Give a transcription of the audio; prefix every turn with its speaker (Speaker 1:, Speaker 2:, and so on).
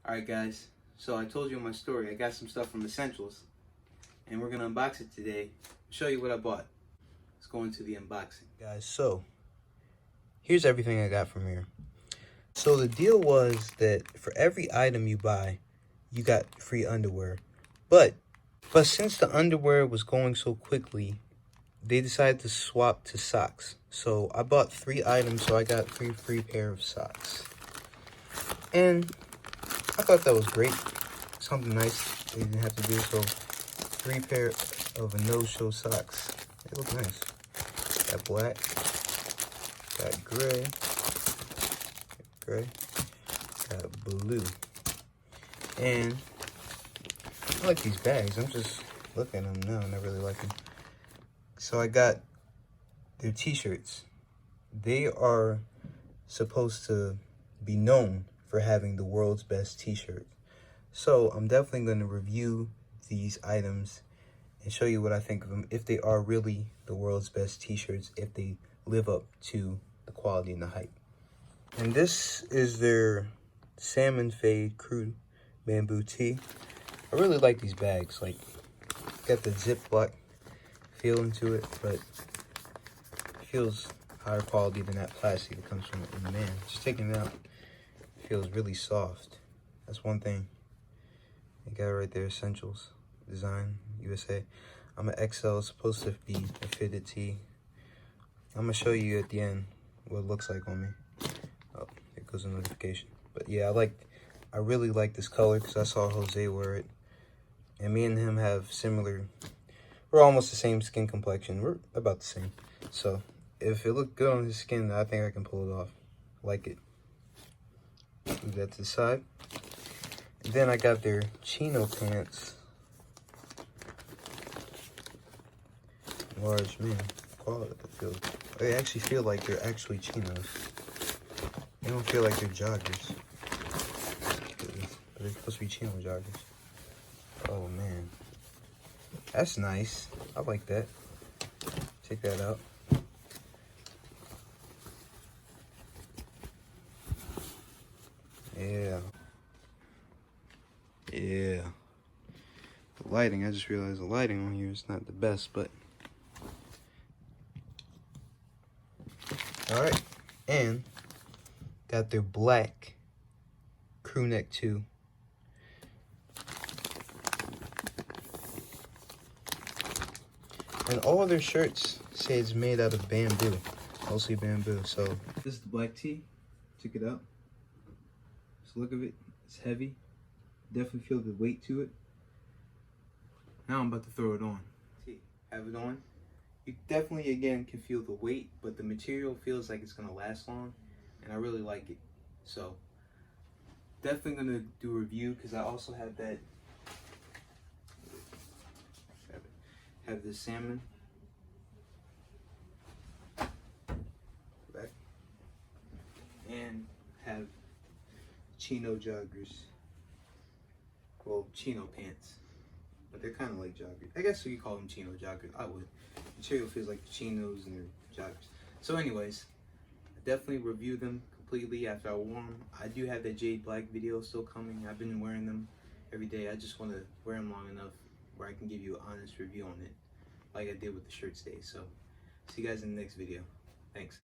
Speaker 1: Alright guys, so I told you in my story, I got some stuff from Esntls, and we're gonna unbox it today, show you what I bought. Let's go into the unboxing. Guys, so, here's everything I got from here. So the deal was that for every item you buy, you got free underwear. But since the underwear was going so quickly, they decided to swap to socks. So I bought 3 items, so I got 3 free pair of socks. And I thought that was great. Something nice they didn't have to do. So 3 pair of a no-show socks. They look nice. Got black, got gray, got blue. And I like these bags. I'm just looking at them now and I really like them. So I got their t-shirts. They are supposed to be known for having the world's best t-shirt. So I'm definitely going to review these items and show you what I think of them, if they are really the world's best t-shirts, if they live up to the quality and the hype. And this is their salmon fade crew bamboo tee. I really like these bags. Like, got the Ziploc feeling to it, but it feels higher quality than that plastic that comes from it. And man, just taking it out, it feels really soft. That's one thing. You got it right there, Esntls Design USA. I'm an XL, it's supposed to be a fitted tee. I'm gonna show you at the end what it looks like on me. Oh, there goes a notification. But yeah, I really like this color because I saw Jose wear it. And me and him have similar, we're almost the same skin complexion. We're about the same. So if it looked good on his skin, I think I can pull it off. Like it. Move that to the side. And then I got their chino pants. Large, man. Quality. They actually feel like they're actually chinos. They don't feel like they're joggers. But they're supposed to be chino joggers. Oh man. That's nice. I like that. Check that out. Yeah. Yeah. The lighting, I just realized the lighting on here is not the best, but alright. And got their black crew neck too. And all their shirts say it's made out of bamboo. Mostly bamboo. So this is the black tee. Check it out. Just look at it. It's heavy. Definitely feel the weight to it. Now I'm about to throw it on. Have it on. You definitely, again, can feel the weight, but the material feels like it's going to last long. And I really like it. So definitely going to do a review because I also have that. Have the salmon back and have chino joggers. Well, chino pants, but they're kind of like joggers. I guess you could call them chino joggers. I would. Material feels like chinos and they're joggers. So anyways, I definitely review them completely after I wore them. I do have that jade black video still coming. I've been wearing them every day. I just want to wear them long enough where I can give you an honest review on it, like I did with the shirt today. So see you guys in the next video. Thanks.